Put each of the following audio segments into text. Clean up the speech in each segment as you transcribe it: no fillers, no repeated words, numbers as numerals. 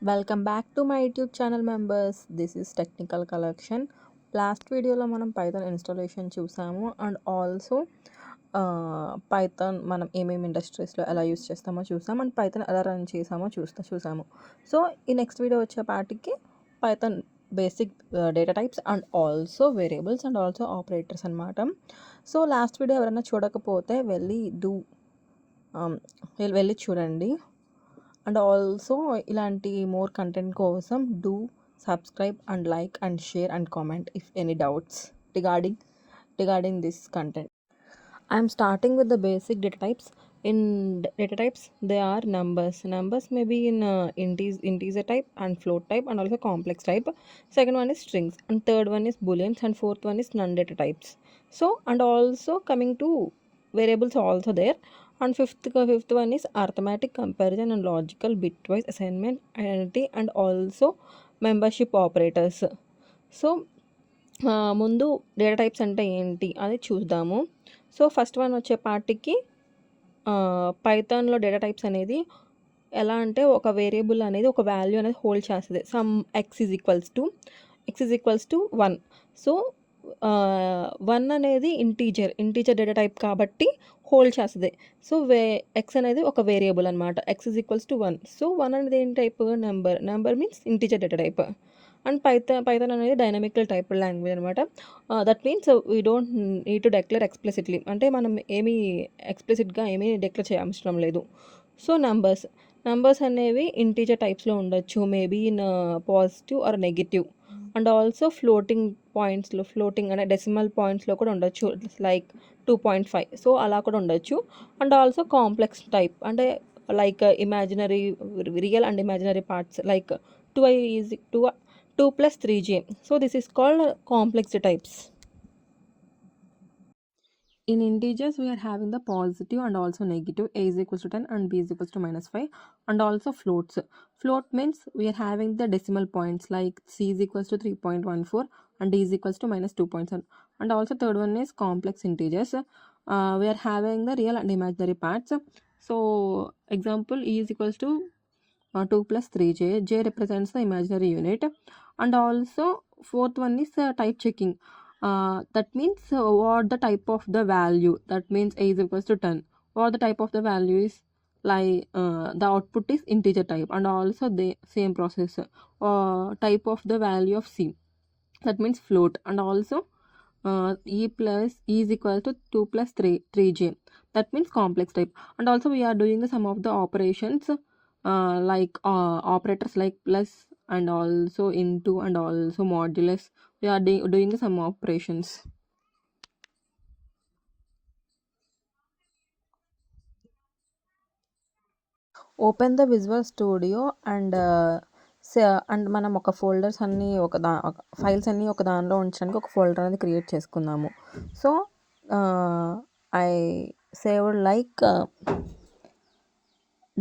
Welcome back to my YouTube channel members. This is technical collection. Last వీడియోలో మనం Python installation చూసాము and also Python మనం ఏమేమి ఇండస్ట్రీస్లో ఎలా యూస్ చేస్తామో చూసాము అండ్ పైథాన్ ఎలా రన్ చేసామో చూసాము. సో ఈ నెక్స్ట్ వీడియో వచ్చేపాటికి Python basic data types and also variables and also operators అనమాట. సో లాస్ట్ వీడియో ఎవరైనా చూడకపోతే వెళ్ళి చూడండి. అండ్ ఆల్సో ఇలాంటి మోర్ కంటెంట్ కోసం do subscribe and like and share and comment if any doubts regarding this content. I am starting with the basic data types. In data types, they are numbers. Numbers may be in integer type and float type and also complex type. Second one is strings and third one is booleans and fourth one is non-data types. So and also coming to variables also there. And fifth one is arithmetic comparison and logical bitwise assignment, identity and also membership operators. So ముందు data types అంటే ఏంటి అది చూద్దాము. So first one వచ్చేపాటికి పైథాన్లో data types అనేది ఎలా అంటే ఒక వేరియబుల్ అనేది ఒక వాల్యూ అనేది హోల్డ్ చేస్తుంది. Some X is equals to 1. So 1 అనేది ఇంటీజర్ డేటా టైప్ కాబట్టి హోల్డ్ చేస్తుంది. సో ఎక్స్ అనేది ఒక వేరియబుల్ అనమాట. X is equals to 1. So 1 అనేది ఏం type? Number means integer data type. And Python అనేది డైనమికల్ టైప్ లాంగ్వేజ్ అనమాట. That means we don't need to declare explicitly, అంటే మనం ఏమీ ఎక్స్ప్లిసిట్గా ఏమీ డిక్లేర్ చేయవసరం లేదు. సో నంబర్స్ అనేవి ఇంటీజర్ టైప్స్లో ఉండొచ్చు, maybe in positive or negative. And also floating అంటే డెసిమల్ పాయింట్స్లో కూడా ఉండొచ్చు, లైక్ 2.5. సో అలా కూడా ఉండొచ్చు. అండ్ ఆల్సో కాంప్లెక్స్ టైప్ అంటే like imaginary, real and imaginary parts, like 2 plus 3j. So this is called complex types. In integers, we are having the positive and also negative. A is equals to 10 and B is equals to -5. And also floats. Float means we are having the decimal points, like C is equals to 3.14 and D is equals to -2.7. And also third one is complex integers. We are having the real and imaginary parts. So example, E is equals to 2 plus 3j. J represents the imaginary unit. And also fourth one is type checking. That means what the type of the value, that means A is equals to 10. What the type of the value is, like the output is integer type. And also the same process, type of the value of C, that means float. And also E is equal to 2 plus 3j, that means complex type. And also we are doing the sum of the operations, like operators like plus and also into and also modulus. We are doing the sum operations. Open the visual studio and మనం ఒక folders అన్నీ files అన్నీ ఒక దానిలో ఉంచడానికి ఒక folder అనేది create చేసుకుందాము. So I saved like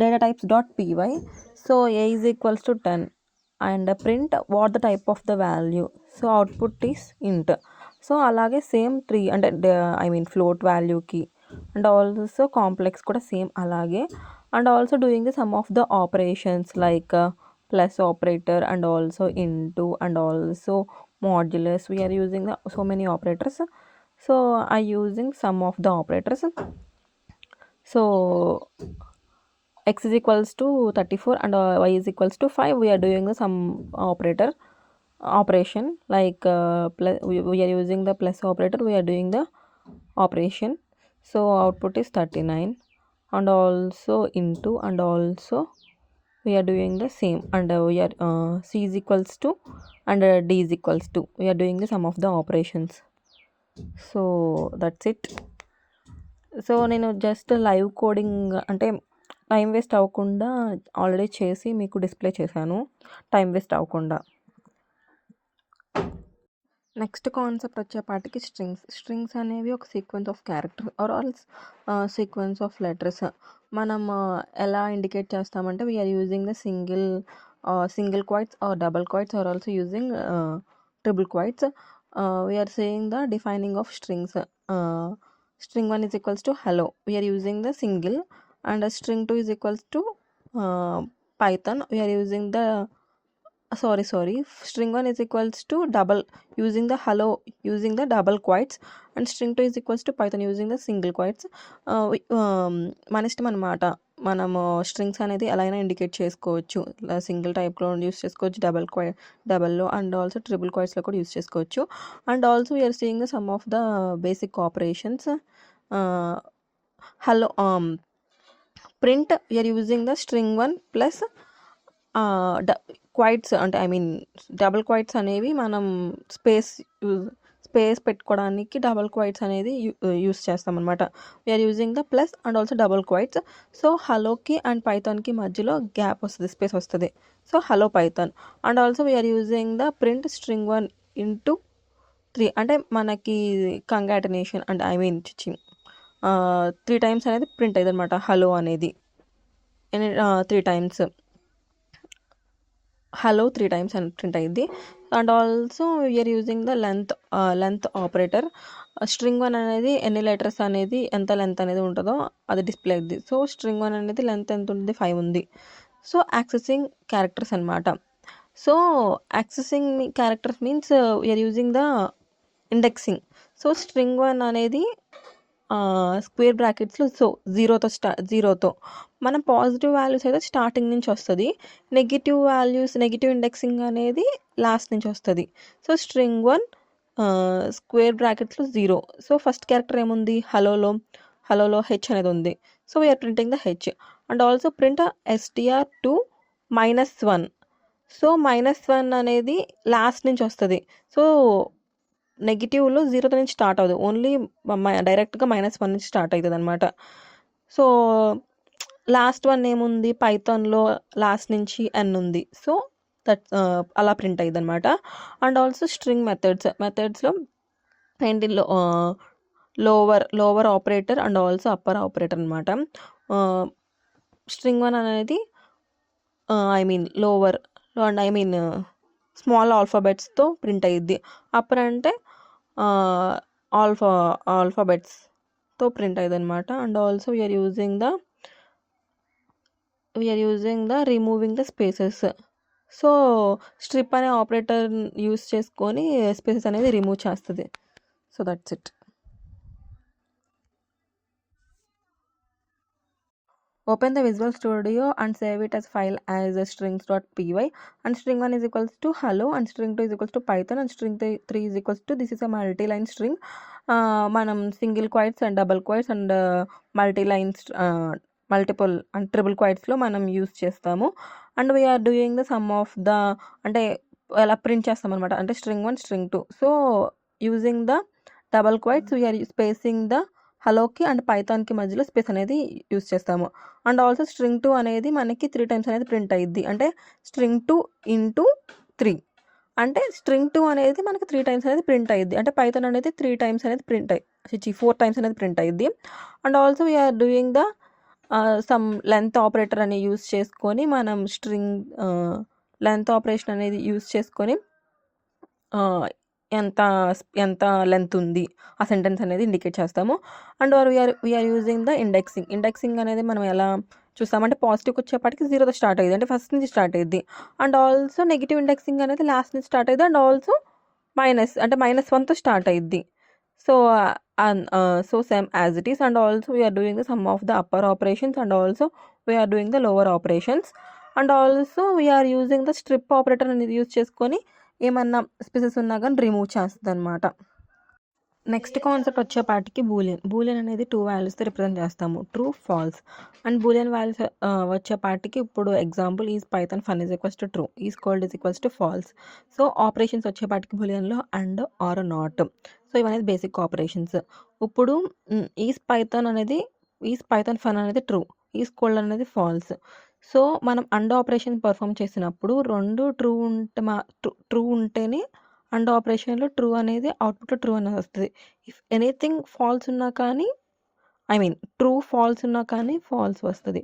datatypes.py. So A is equals to 10 and print what the type of the value. So output is int. So అలాగే సేమ్ 3 అంటే ఫ్లోట్ వాల్యూకి అండ్ ఆల్సో కాంప్లెక్స్ కూడా సేమ్ అలాగే. And also doing the some of the operations like plus operator and also into and also modulus. We are using the so many operators. So I using some of the operators. So x is equals to 34 and y is equals to 5. We are doing the sum operation like we are using the plus operator. We are doing the operation. So output is 39 and also into and also we are doing the same. And we are C is equals to and D is equals to. We are doing the sum of the operations. So that's it. So నేను just live coding అంటే time waste అవ్వకుండా already చేసి మీకు display చేశాను, time waste అవ్వకుండా. Next concept వచ్చేపాటికి strings అనేవి ఒక sequence of character or else sequence of letters. మనం ఎలా ఇండికేట్ చేస్తామంటే we are using the single quotes or double quotes or also using triple quotes. We are saying the defining of strings. string 1 is equals to hello. We are using the single. And string 2 is equals to Python, we are using the string 1 is equals to double using the hello using the double quotes, and string 2 is equals to Python using the single quotes. మన ఇష్టం అనమాట. మనము strings అనేది ఎలా అయినా indicate చేసుకోవచ్చు. Single టైప్లో use చేసుకోవచ్చు, డబల్లో అండ్ ఆల్సో ట్రిపుల్ క్వైట్స్లో కూడా యూస్ చేసుకోవచ్చు. And also we are seeing the some of the basic operations. hello print, we are using the string 1 plus quotes అంటే ఐ మీన్ డబుల్ క్వైట్స్ అనేవి మనం స్పేస్ పెట్టుకోవడానికి డబుల్ క్వైట్స్ అనేది యూస్ చేస్తాం అనమాట. We are using the plus and also double quotes. So హలోకి and పైథాన్కి మధ్యలో గ్యాప్ వస్తుంది, స్పేస్ వస్తుంది. So hello Python. And also we are using the print string 1 into 3 అంటే మనకి కంగాటినేషన్ అంటే ఐ మీన్ 3 times అనేది ప్రింట్ అయ్యింది అనమాట. హలో అనేది 3 times, హలో 3 times అని ప్రింట్ అయ్యింది. And also we are using the length operator. String 1 అనేది ఎన్ని లెటర్స్ అనేది ఎంత లెంత్ అనేది ఉంటుందో అది డిస్ప్లే అయింది. సో స్ట్రింగ్ 1 అనేది లెంత్ ఎంత ఉంటుంది, 5 ఉంది. సో యాక్సెసింగ్ క్యారెక్టర్స్ అనమాట. So accessing characters means we are using the indexing. So string 1 అనేది స్క్వేర్ బ్రాకెట్స్లో జీరోతో మనం పాజిటివ్ వాల్యూస్ అయితే స్టార్టింగ్ నుంచి వస్తుంది, నెగిటివ్ ఇండెక్సింగ్ అనేది లాస్ట్ నుంచి వస్తుంది. సో స్ట్రింగ్ 1 స్క్వేర్ బ్రాకెట్స్లో 0. సో ఫస్ట్ క్యారెక్టర్ ఏముంది, హలోలో హెచ్ అనేది ఉంది. So we are printing the H. And also print str2 -1. So -1 అనేది లాస్ట్ నుంచి వస్తుంది. సో నెగిటివ్లో 0 నుంచి స్టార్ట్ అవుతుంది, ఓన్లీ డైరెక్ట్గా -1 నుంచి స్టార్ట్ అవుతుంది అనమాట. సో లాస్ట్ వన్ ఏముంది, పైథాన్లో లాస్ట్ నుంచి n ఉంది. సో దట్ అలా ప్రింట్ అయ్యింది అనమాట. అండ్ ఆల్సో స్ట్రింగ్ మెథడ్స్లో ఏంటి, lower operator and also upper operator అనమాట. స్ట్రింగ్ 1 అనేది I mean lower and I mean small ఆల్ఫాబెట్స్తో ప్రింట్ అయ్యిద్ది. అప్పర్ అంటే ఆల్ఫాబెట్స్తో ప్రింట్ అయ్యింది అనమాట. And also we are using the removing the spaces. So strip అనే ఆపరేటర్ యూస్ చేసుకొని స్పేసెస్ అనేది రిమూవ్ చేస్తుంది. So that's it. Open the Visual Studio and save it as file as a strings.py, and string 1 is equals to hello, and string 2 is equals to Python, and string 3 is equals to, this is a multi-line string. మనం single quotes and double quotes and multiple and triple క్వైట్స్లో మనం use చేస్తాము. And we are doing the some of the అంటే ఎలా print చేస్తాం అనమాట, అంటే string 1 string 2. So using the double quotes we are spacing the హలోకి అండ్ పైథాన్కి మధ్యలో స్పేస్ అనేది యూస్ చేస్తాము. అండ్ ఆల్సో స్ట్రింగ్ 2 అనేది మనకి 3 times అనేది ప్రింట్ అయ్యిద్ది, అంటే స్ట్రింగ్ 2 into 3 అంటే స్ట్రింగ్ 2 అనేది మనకి 3 times అనేది ప్రింట్ అయ్యిద్ది, అంటే పైథాన్ అనేది 3 times అనేది 4 times అనేది ప్రింట్ అయ్యిద్ది. And also we are doing the some length operator అని యూస్ చేసుకొని మనం లెంత్ ఆపరేషన్ అనేది యూస్ చేసుకొని ఎంత లెంత్ ఉంది ఆ సెంటెన్స్ అనేది ఇండికేట్ చేస్తాము. And we are using the indexing అనేది మనం ఎలా చూస్తామంటే పాజిటివ్కి వచ్చేపాటికి 0తో స్టార్ట్ అయ్యింది, అంటే ఫస్ట్ నుంచి స్టార్ట్ అయ్యింది. అండ్ ఆల్సో నెగిటివ్ ఇండెక్సింగ్ అనేది లాస్ట్ నుంచి స్టార్ట్ అయ్యింది, అండ్ ఆల్సో -1తో స్టార్ట్ అయ్యిద్ది. So same as it is. And also we are doing the some of the upper operations, and also we are doing the lower operations. And also we are using the strip operator అనేది use చేసుకొని ఏమన్నా spaces ఉన్నా కానీ remove చేస్తుంది అనమాట. Next concept వచ్చేపాటికి boolean అనేది 2 వాల్యూస్తో రిప్రజెంట్ చేస్తాము, true false. And boolean values వచ్చేపాటికి ఇప్పుడు example is Python fun is equals to true, is cold is equals to false. So operations వచ్చేపాటికి బూలియన్లో అండ్ ఆర్ నాట్. సో ఇవనేది బేసిక్ ఆపరేషన్స్. ఇప్పుడు ఈజ్ పైథాన్ ఫన్ అనేది true, is cold అనేది false. So మనం and operation perform చేసినప్పుడు 2 true ఉంటేనే and ఆపరేషన్లో ట్రూ అనేది అవుట్పుట్లో ట్రూ అనేది వస్తుంది. ఇఫ్ ఎనీథింగ్ ఫాల్స్ ఉన్నా కానీ ట్రూ ఫాల్స్ ఉన్నా కానీ ఫాల్స్ వస్తుంది,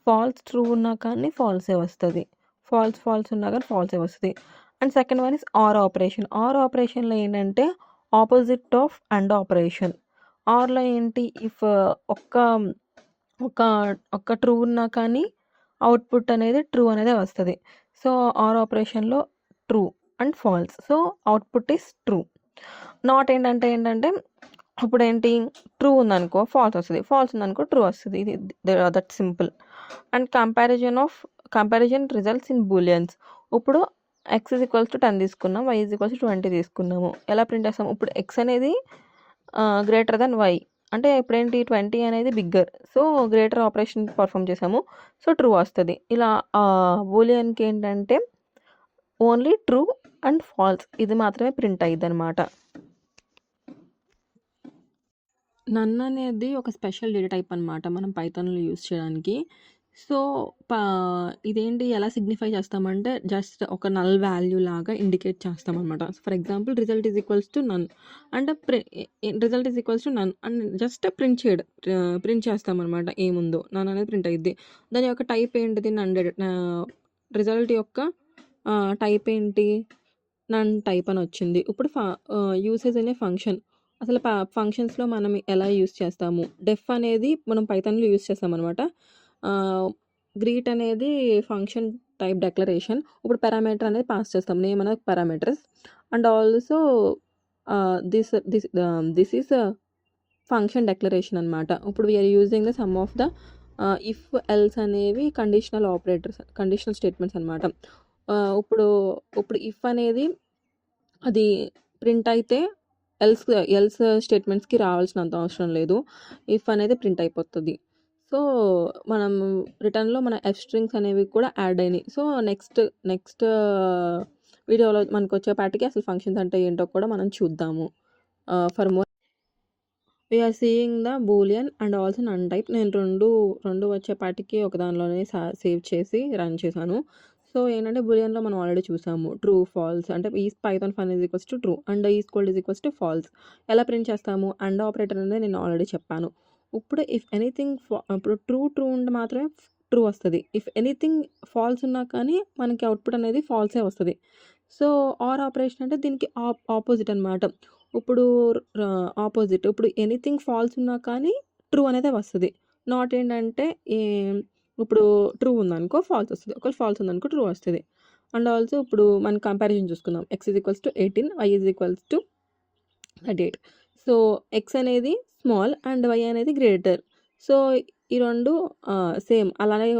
ఫాల్స్ ట్రూ ఉన్నా కానీ ఫాల్సే వస్తుంది, ఫాల్స్ ఉన్నా కానీ ఫాల్సే వస్తుంది. And second one is or ఆపరేషన్లో ఏంటంటే ఆపోజిట్ ఆఫ్ అండ్ ఆపరేషన్. ఆర్లో ఏంటి, ఇఫ్ ఒక్క ట్రూ ఉన్నా కానీ అవుట్పుట్ అనేది ట్రూ అనేది వస్తుంది. సో ఆర్ ఆపరేషన్లో true and false. So output is true. Not ఏంటంటే ఇప్పుడు ఏంటి, ట్రూ ఉందనుకో ఫాల్స్ వస్తుంది, ఫాల్స్ ఉందనుకో ట్రూ వస్తుంది. ఇది that simple. And comparison results in booleans. ఇప్పుడు x ఈజ్ ఈక్వల్స్ టు 10 తీసుకున్నాం, y ఈజ్ ఈక్వల్స్ టు 20 తీసుకున్నాము. ఎలా ప్రింట్ చేస్తాం, ఇప్పుడు x అనేది గ్రేటర్ దెన్ y, అంటే ఇప్పుడేంటి 20 అనేది bigger, so greater operation perform చేసాము, సో ట్రూ వస్తుంది. ఇలా బూలియన్కి ఏంటంటే ఓన్లీ ట్రూ అండ్ ఫాల్స్ ఇది మాత్రమే ప్రింట్ అయ్యిద్ది అనమాట. నన్ అనేది ఒక స్పెషల్ డేటా టైప్ అనమాట మనం పైథాన్లో యూస్ చేయడానికి. సో ఇదేంటి ఎలా సిగ్నిఫై చేస్తామంటే జస్ట్ ఒక నల్ వాల్యూ లాగా ఇండికేట్ చేస్తామన్నమాట. For example result is equals to none అంటే result is equals to none and just print చేస్తామన్నమాట. ఏముందో నన్ అనేది ప్రింట్ అయ్యిద్ది. దాని యొక్క టైప్ ఏంటిది, నన్. రిజల్ట్ యొక్క టైప్ ఏంటి, నన్ టైప్ అని వచ్చింది. ఇప్పుడు యూసేజ్ అనే ఫంక్షన్, అసలు ఫంక్షన్స్లో మనం ఎలా యూస్ చేస్తాము, డెఫ్ అనేది మనం పైథాన్లో యూస్ చేస్తామన్నమాట. గ్రీట్ అనేది ఫంక్షన్ టైప్ డెక్లరేషన్. ఇప్పుడు పారామీటర్ అనేది పాస్ చేస్తాం, నేమ్ అనేది parameters. And also this is function declaration అనమాట. ఇప్పుడు we are using the some of the if else అనేవి కండిషనల్ స్టేట్మెంట్స్ అనమాట. ఇప్పుడు ఇఫ్ అనేది అది ప్రింట్ అయితే ఎల్స్ స్టేట్మెంట్స్కి రావాల్సినంత అవసరం లేదు, ఇఫ్ అనేది ప్రింట్ అయిపోతుంది. సో మనం రిటర్న్లో మన ఎఫ్ స్ట్రింగ్స్ అనేవి కూడా యాడ్ అయినాయి. సో నెక్స్ట్ వీడియోలో మనకు వచ్చేపాటికి అసలు ఫంక్షన్స్ అంటే ఏంటో కూడా మనం చూద్దాము. For more we are seeing the Boolean and also none type. నేను రెండు వచ్చేపాటికి ఒక దానిలోనే సేవ్ చేసి రన్ చేశాను. సో ఏంటంటే బూలియన్లో మనం ఆల్రెడీ చూసాము ట్రూ ఫాల్స్, అంటే is Python fun is equals to true and is cold is equals to falls. ఎలా ప్రింట్ చేస్తాము, అండ్ ఆపరేటర్ అనేది నేను ఆల్రెడీ చెప్పాను. ఇప్పుడు ఇఫ్ ఎనీథింగ్ ఇప్పుడు ట్రూ ఉంటే మాత్రమే ట్రూ వస్తుంది. ఇఫ్ ఎనీథింగ్ ఫాల్స్ ఉన్నా కానీ మనకి అవుట్పుట్ అనేది ఫాల్సే వస్తుంది. సో ఆర్ ఆపరేషన్ అంటే దీనికి ఆపోజిట్ అనమాట. ఇప్పుడు ఆపోజిట్, ఇప్పుడు ఎనీథింగ్ ఫాల్స్ ఉన్నా కానీ ట్రూ అనేది వస్తుంది. నాట్ ఏంటంటే ఇప్పుడు ట్రూ ఉందనుకో ఫాల్స్ వస్తుంది, ఒకవేళ ఫాల్స్ ఉందనుకో ట్రూ వస్తుంది. అండ్ ఆల్సో ఇప్పుడు మనం కంపారిజన్ చూసుకుందాం. x is equals to 18, y is equals to 38. So x అనేది స్మాల్ అండ్ y అనేది గ్రేటర్. సో ఈ రెండు సేమ్ అలానే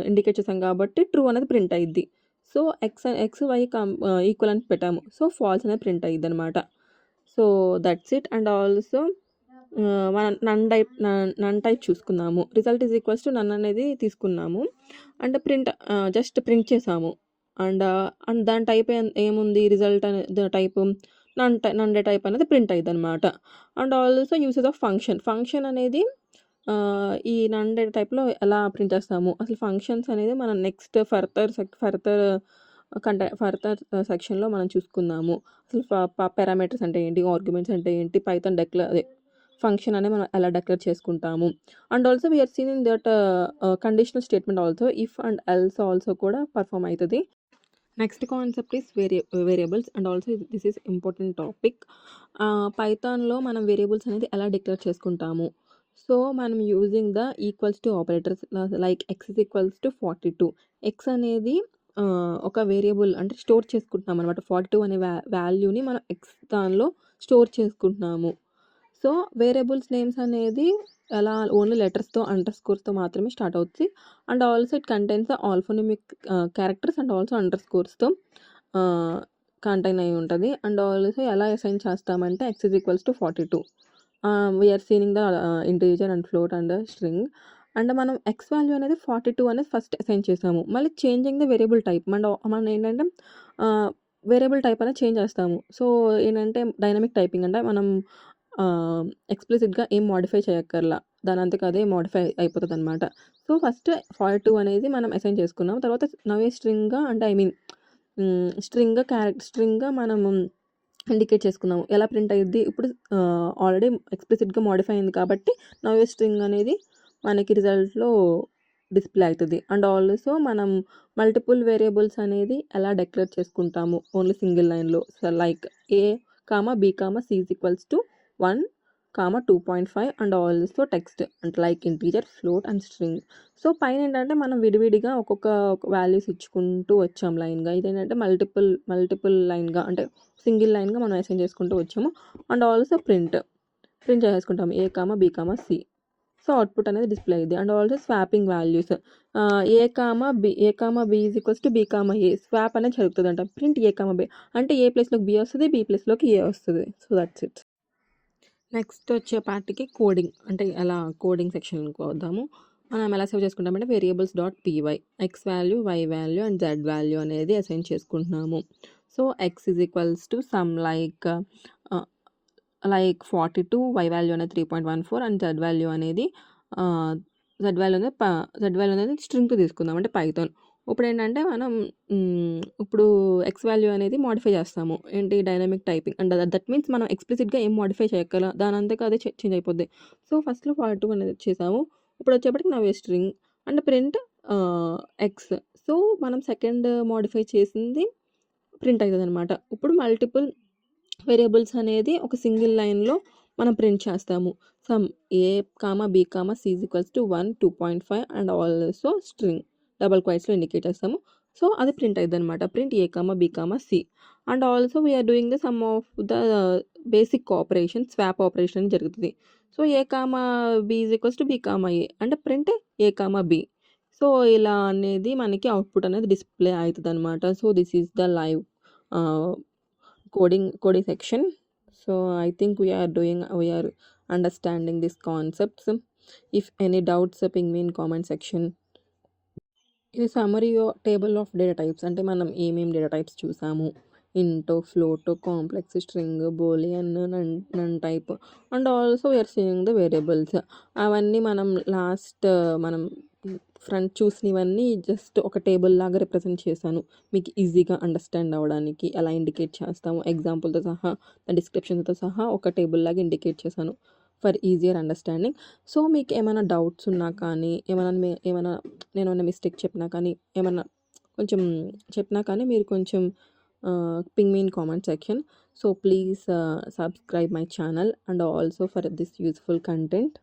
ఇండికేట్ చేసాం కాబట్టి ట్రూ అనేది ప్రింట్ అయ్యిద్ది. సో ఎక్స్ వై ఈక్వల్ అని పెట్టాము, సో ఫాల్స్ అనేది ప్రింట్ అయ్యిద్ది అనమాట. So that's it. And also మనం నన్ టైప్ చూసుకున్నాము. Result is equals to none అనేది తీసుకున్నాము అండ్ జస్ట్ ప్రింట్ చేసాము. అండ్ దాని టైప్ ఏముంది, రిజల్ట్ అనే టైప్ నన్ టైప్ అనేది ప్రింట్ అయ్యింది అనమాట. And also usage of function అనేది ఈ నన్ డేటా టైప్లో ఎలా ప్రింట్ చేస్తాము, అసలు ఫంక్షన్స్ అనేది మనం నెక్స్ట్ ఫర్దర్ సెక్షన్లో మనం చూసుకుందాము. అసలు పారామీటర్స్ అంటే ఏంటి, ఆర్గ్యుమెంట్స్ అంటే ఏంటి, పైథాన్ ఫంక్షన్ అనేది మనం ఎలా డెక్లేర్ చేసుకుంటాము. And also we are seen in that conditional statement also if and else also కూడా పర్ఫామ్ అవుతుంది. Next concept is variables and also this is important topic. పైథాన్లో మనం వేరియబుల్స్ అనేది ఎలా డిక్లేర్ చేసుకుంటాము. సో మనం using the equals to operators like x is equals to 42. x అనేది ఒక వేరియబుల్ అంటే స్టోర్ చేసుకుంటున్నాం అనమాట. 42 అనే వాల్యూని మనం x దానిలో స్టోర్ చేసుకుంటున్నాము. సో వేరియబుల్స్ నేమ్స్ అనేది ఎలా ఓన్లీ లెటర్స్తో అండర్ స్కోర్స్తో మాత్రమే స్టార్ట్ అవుతుంది. And also it contains alphanumeric characters and also under స్కోర్స్తో కంటైన్ అయి ఉంటుంది. అండ్ ఆల్సో ఎలా అసైన్ చేస్తామంటే x is equals to 42. We are seeing the integer and float and string. And మనం x వాల్యూ అనేది 42 అనేది ఫస్ట్ అసైన్ చేసాము. మళ్ళీ చేంజింగ్ ద వేరియబుల్ టైప్ మనం ఏంటంటే వేరియబుల్ టైప్ అనేది చేంజ్ చేస్తాము. సో ఏంటంటే డైనమిక్ టైపింగ్ అంటే మనం ఎక్స్ప్లిసిట్గా ఏం మోడిఫై చేయక్కర్లా, దాని అంతకు అదే మోడిఫై అయిపోతుంది అనమాట. సో ఫస్ట్ 42 అనేది మనం అసైన్ చేసుకున్నాం. తర్వాత నవే స్ట్రింగ్గా అంటే స్ట్రింగ్గా మనం ఇండికేట్ చేసుకున్నాము. ఎలా ప్రింట్ అయ్యిద్ది, ఇప్పుడు ఆల్రెడీ ఎక్స్ప్లిసిట్గా మోడిఫై అయింది కాబట్టి నవే స్ట్రింగ్ అనేది మనకి రిజల్ట్లో డిస్ప్లే అవుతుంది. అండ్ ఆల్సో మనం మల్టిపుల్ వేరియబుల్స్ అనేది ఎలా డెక్లేర్ చేసుకుంటాము ఓన్లీ సింగిల్ లైన్లో. So like a, b, c is equals to 1, 2.5 and also text అంటే like integer, float and string. So పైన ఏంటంటే మనం విడివిడిగా ఒక్కొక్క వాల్యూస్ ఇచ్చుకుంటూ వచ్చాం లైన్గా. ఇదేంటంటే మల్టిపుల్ లైన్గా అంటే సింగిల్ లైన్గా మనం అసైన్ చేసుకుంటూ వచ్చాము. అండ్ ఆల్సో ప్రింట్ చేసేసుకుంటాము A, B, C. So output అనేది డిస్ప్లే అయ్యింది. And also swapping values A, B is equals to B, A. Swap అనేది జరుగుతుంది అంట. ప్రింట్ A, B అంటే A ప్లేస్లోకి B వస్తుంది, B ప్లేస్లోకి A వస్తుంది. So that's it. నెక్స్ట్ వచ్చే పార్ట్కి కోడింగ్ అంటే అలా కోడింగ్ సెక్షన్కి వద్దాము. మనం ఎలా సేవ్ చేసుకుంటామంటే variables .py X value, Y value and Z value అనేది అసైన్ చేసుకుంటున్నాము. So X is equals to some like 42, Y value అనేది 3.14 అండ్ జెడ్ వాల్యూ అనేది స్ట్రింగ్తో తీసుకుందాం అంటే పైథాన్. ఇప్పుడు ఏంటంటే మనం ఇప్పుడు ఎక్స్ వాల్యూ అనేది మోడిఫై చేస్తాము. ఏంటి dynamic typing and that means మనం ఎక్స్ప్లిసిట్గా ఏం మోడిఫై చేయగల దాని అంతగా అదే చేంజ్ అయిపోద్ది. సో ఫస్ట్లో 42 అనేది చేసాము. ఇప్పుడు వచ్చేప్పటికి నవ్వే string and print X. So మనం సెకండ్ మోడిఫై చేసింది ప్రింట్ అవుతుంది అనమాట. ఇప్పుడు మల్టిపుల్ వేరియబుల్స్ అనేది ఒక సింగిల్ లైన్లో మనం ప్రింట్ చేస్తాము. Some A, B, C is equals to 1, 2.5 and also string double క్వైట్స్లో ఇండికేట్ చేస్తాము. సో అది ప్రింట్ అవుతుంది అనమాట. Print A, B, C. And also we are doing the some of the basic operation, swap operation జరుగుతుంది. So A, B is equals to B, A అంటే print A, B. So ఇలా అనేది మనకి output అనేది display అవుతుంది అనమాట. So this is the live coding section. So I think we are understanding these concepts. If any doubts, ping me in comment section. ఇది summary table of data types అంటే మనం ఏమేమి డేటా టైప్స్ చూసాము. Int, float, complex, string, boolean, none type and also we are seeing the variables. అవన్నీ మనం మనం front చూసినవన్నీ just ఒక టేబుల్ లాగా రిప్రజెంట్ చేశాను మీకు ఈజీగా అండర్స్టాండ్ అవ్వడానికి. ఎలా ఇండికేట్ చేస్తాము ఎగ్జాంపుల్తో సహా, డిస్క్రిప్షన్తో సహా ఒక టేబుల్ లాగా ఇండికేట్ చేశాను ఫర్ ఈజియర్ అండర్స్టాండింగ్. సో మీకు ఏమైనా డౌట్స్ ఉన్నా కానీ, నేను మిస్టేక్ చెప్పినా కానీ, ఏమైనా కొంచెం చెప్పినా కానీ మీరు కొంచెం ping me in comment section. So please subscribe my channel and also for this useful content.